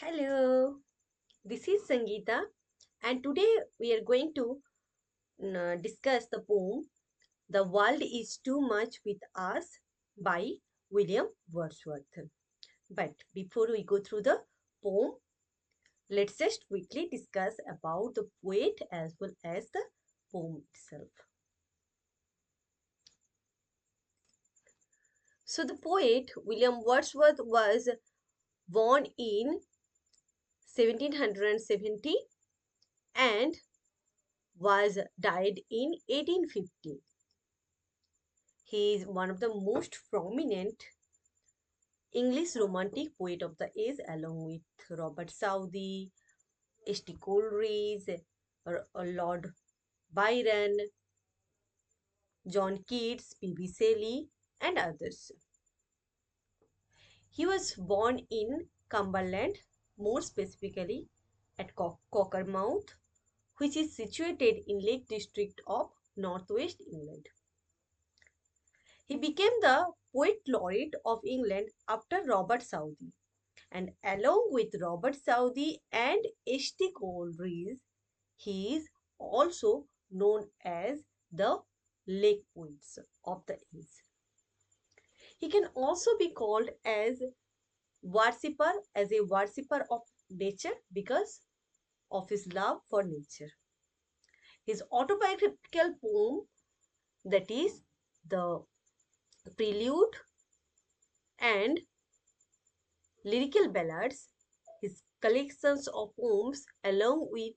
Hello, this is Sangeeta, and today we are going to discuss the poem The World is Too Much with Us by William Wordsworth. But before we go through the poem, let's just quickly discuss about the poet as well as the poem itself. So, the poet William Wordsworth was born in 1770 and was died in 1850. He is one of the most prominent English romantic poet of the age, along with Robert Southey, H.T. Coleridge, Lord Byron, John Keats, P.B. Shelley, and others. He was born in Cumberland, more specifically at Cockermouth, which is situated in Lake District of Northwest England. He became the Poet Laureate of England after Robert Southey, and along with Robert Southey and H.T. Coleridge, he is also known as the Lake Poets of the age. He can also be called as a worshipper of nature because of his love for nature. His autobiographical poem, that is the Prelude and Lyrical Ballads, his collections of poems along with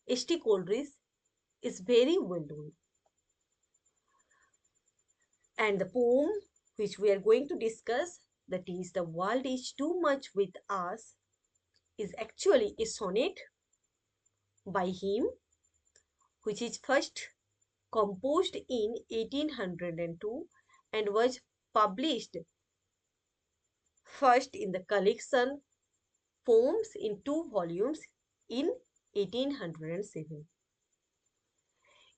H.T. Coleridge is very well known. And the poem which we are going to discuss, that is The World is Too Much with Us, is actually a sonnet by him, which is first composed in 1802 and was published first in the collection Poems in two volumes in 1807.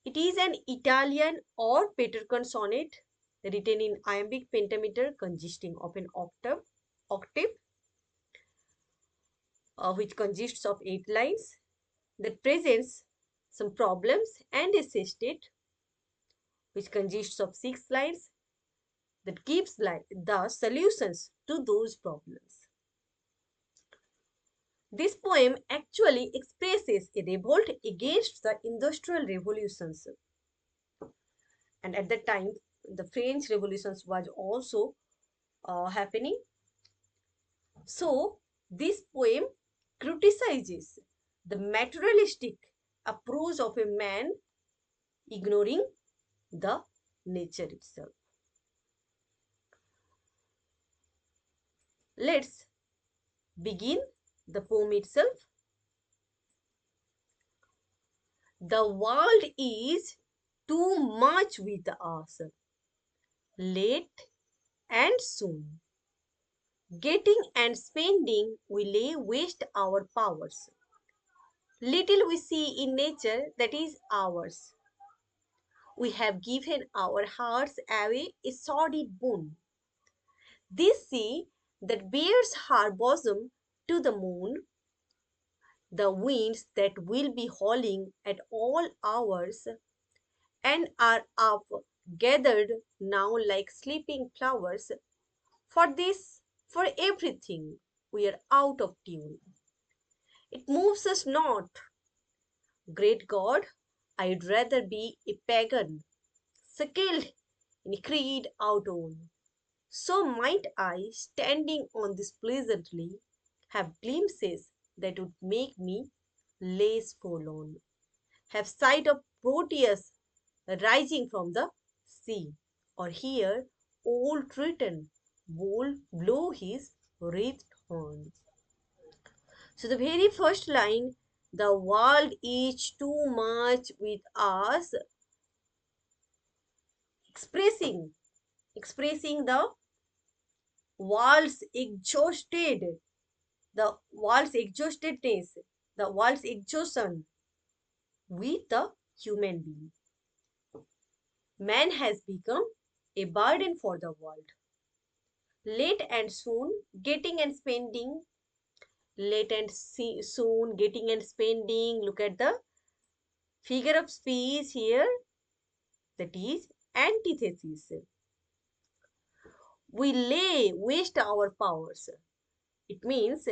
It is an Italian or Petrarchan sonnet written in iambic pentameter consisting of an octave which consists of 8 lines that presents some problems and a sestet which consists of 6 lines that gives the solutions to those problems. This poem actually expresses a revolt against the industrial revolutions, and at that time the French revolutions was also happening. So this poem criticizes the materialistic approach of a man ignoring the nature itself. Let's begin the poem itself. The world is too much with us, late and soon. Getting and spending we lay waste our powers. Little we see in nature that is ours. We have given our hearts away a sordid boon. This sea that bears her bosom to the moon, the winds that will be howling at all hours and are up gathered now like sleeping flowers. For this, for everything, we are out of tune. It moves us not. Great God, I'd rather be a pagan, skilled in a creed outworn. So might I, standing on this pleasantly, have glimpses that would make me less forlorn. Have sight of Proteus rising from the sea, or hear old Triton blow his wreathed horn. So the very first line, the world is too much with us, expressing the world's exhausted, the world's exhaustedness, the world's exhaustion with the human being. Man has become a burden for the world. Late and soon, getting and spending late and soon, getting and spending. Look at the figure of speech here, that is antithesis. We lay waste our powers. It means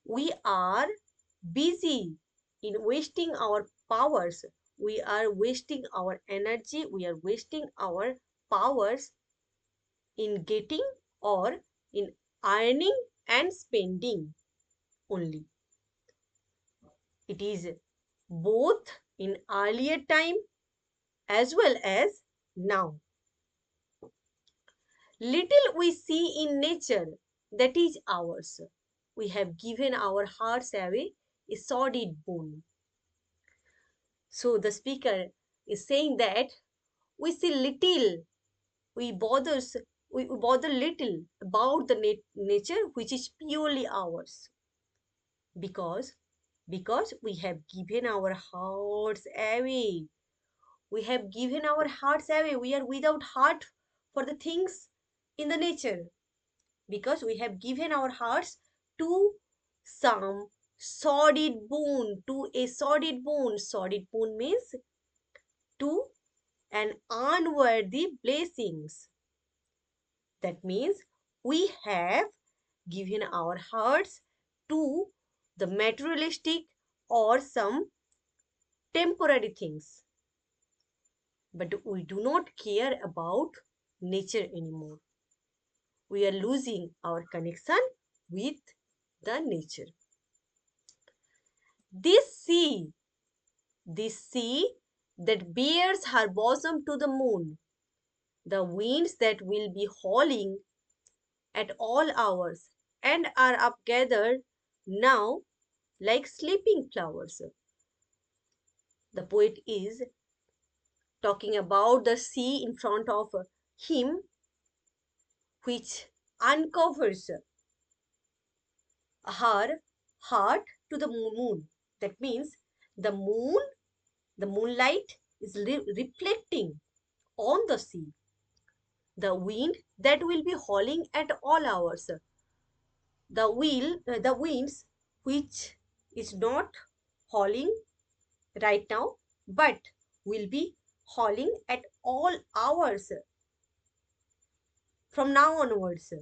we are busy in wasting our powers. We are wasting our energy. We are wasting our powers in getting or in earning and spending only. It is both in earlier time as well as now. Little we see in nature that is ours. We have given our hearts away, a sordid boon. So the speaker is saying that we see little, we bothers, we bother little about the nature which is purely ours, because we have given our hearts away. We have given our hearts away. We are without heart for the things in the nature, because we have given our hearts to some sordid boon, to a sordid boon. Sordid boon means to an unworthy blessings. That means we have given our hearts to the materialistic or some temporary things, but we do not care about nature anymore. We are losing our connection with the nature. This sea, this sea that bears her bosom to the moon, the winds that will be howling at all hours and are upgathered now like sleeping flowers. The poet is talking about the sea in front of him, which uncovers her heart to the moon. That means the moon, the moonlight is reflecting on the sea. The wind that will be howling at all hours. The winds which is not howling right now, but will be howling at all hours from now onwards.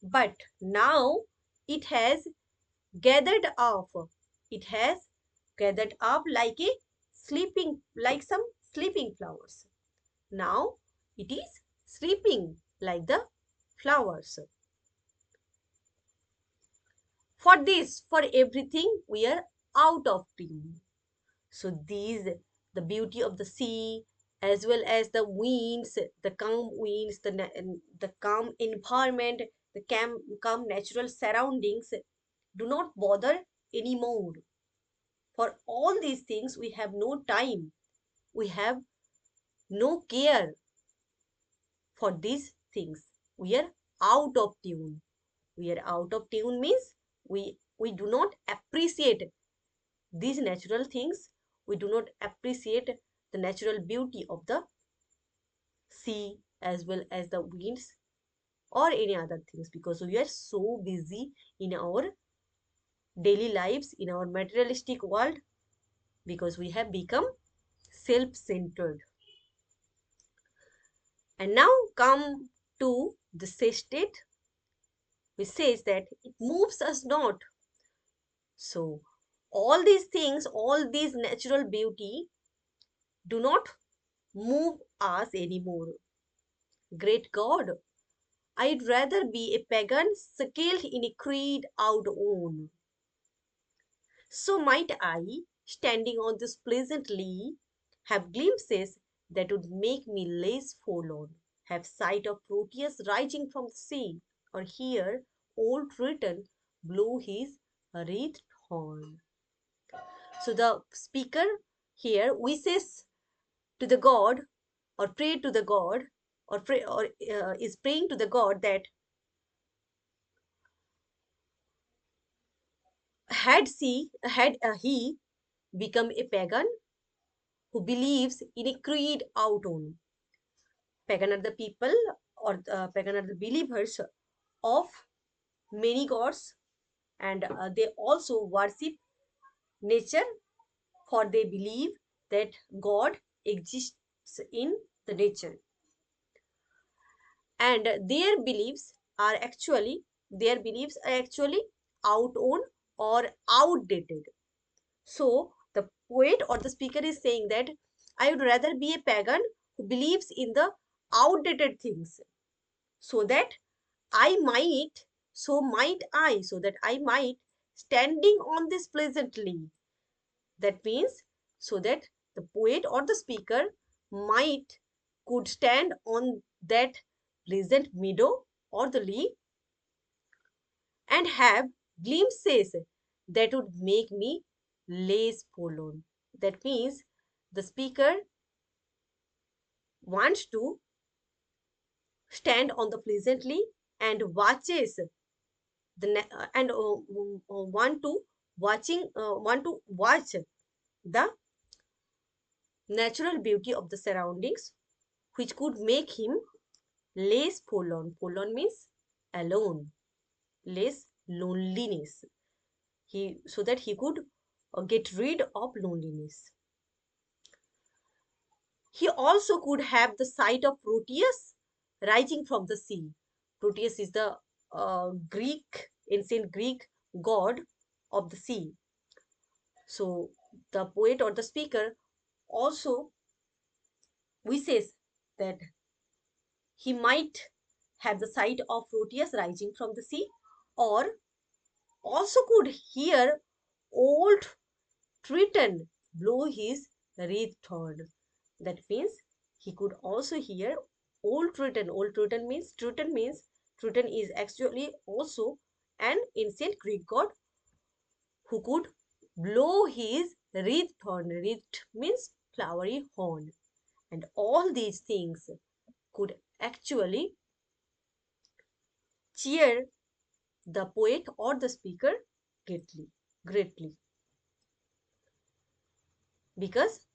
But now it has gathered up. It has gathered up like a sleeping, like some sleeping flowers. Now it is sleeping like the flowers. For this, for everything, we are out of tune. So these, the beauty of the sea, as well as the winds, the calm winds, the calm environment, the calm natural surroundings, do not bother anymore. For all these things, we have no time. We have no care for these things. We are out of tune. We are out of tune means we do not appreciate these natural things. We do not appreciate the natural beauty of the sea as well as the winds or any other things, because we are so busy in our daily lives, in our materialistic world, because we have become self-centered. And now come to the state which says that it moves us not. So all these things, all these natural beauty do not move us anymore. Great God, I'd rather be a pagan skilled in a creed outworn. So might I, standing on this pleasant lea, have glimpses that would make me less forlorn, have sight of Proteus rising from the sea, or hear old Triton blow his wreathed horn. So the speaker here wishes to the god, or pray to the god, or pray, or is praying to the god that had he become a pagan who believes in a creed outone. Pagan are the people, or pagan are the believers of many gods, and they also worship nature, for they believe that God exists in the nature, and their beliefs are actually outworn or outdated. So the poet or the speaker is saying that I would rather be a pagan who believes in the outdated things, so that I might, so that I might standing on this pleasantly. That means so that the poet or the speaker might could stand on that pleasant meadow or the lea and have glimpses that would make me less forlorn. That means the speaker wants to stand on the pleasantly and watches and want to watch the natural beauty of the surroundings, which could make him less forlorn. Forlorn means alone, less loneliness. He so that he could get rid of loneliness. He also could have the sight of Proteus rising from the sea. Proteus is the ancient Greek god of the sea. So the poet or the speaker also wishes that he might have the sight of Proteus rising from the sea, or also could hear old Triton blow his wreathed horn. That means he could also hear old Triton. Triton is actually also an ancient Greek god who could blow his wreathed horn. Wreathed means flowery horn. And all these things could actually cheer the poet or the speaker greatly, because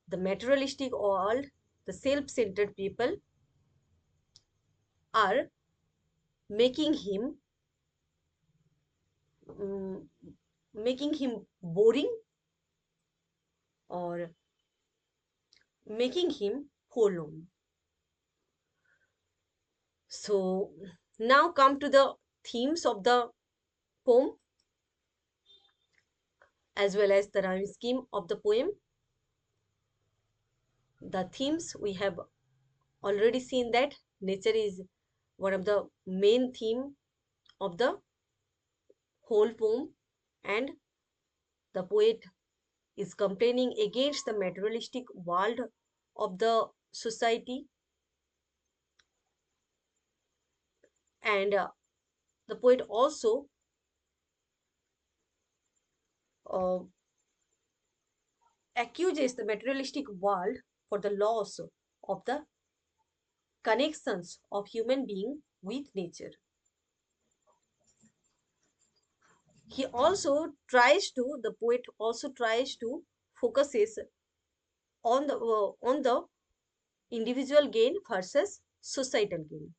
the materialistic world, the self-centered people are making him um, making him boring, or making him forlorn. So now come to the themes of the poem as well as the rhyme scheme of the poem. The themes we have already seen that nature is one of the main theme of the whole poem, and the poet is complaining against the materialistic world of the society, and the poet also uh, accuses the materialistic world for the loss of the connections of human being with nature. The poet also tries to focuses on the individual gain versus societal gain.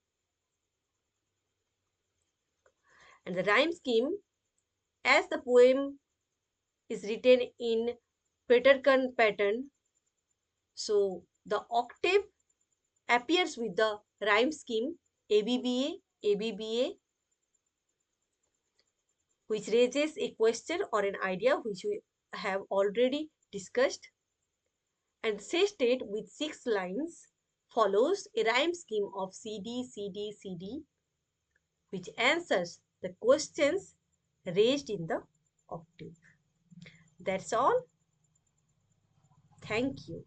And the rhyme scheme, as the poem is written in Peterkin pattern, so the octave appears with the rhyme scheme ABBA, which raises a question or an idea which we have already discussed, and sestet with 6 lines follows a rhyme scheme of CD, which answers the questions raised in the octave. That's all. Thank you.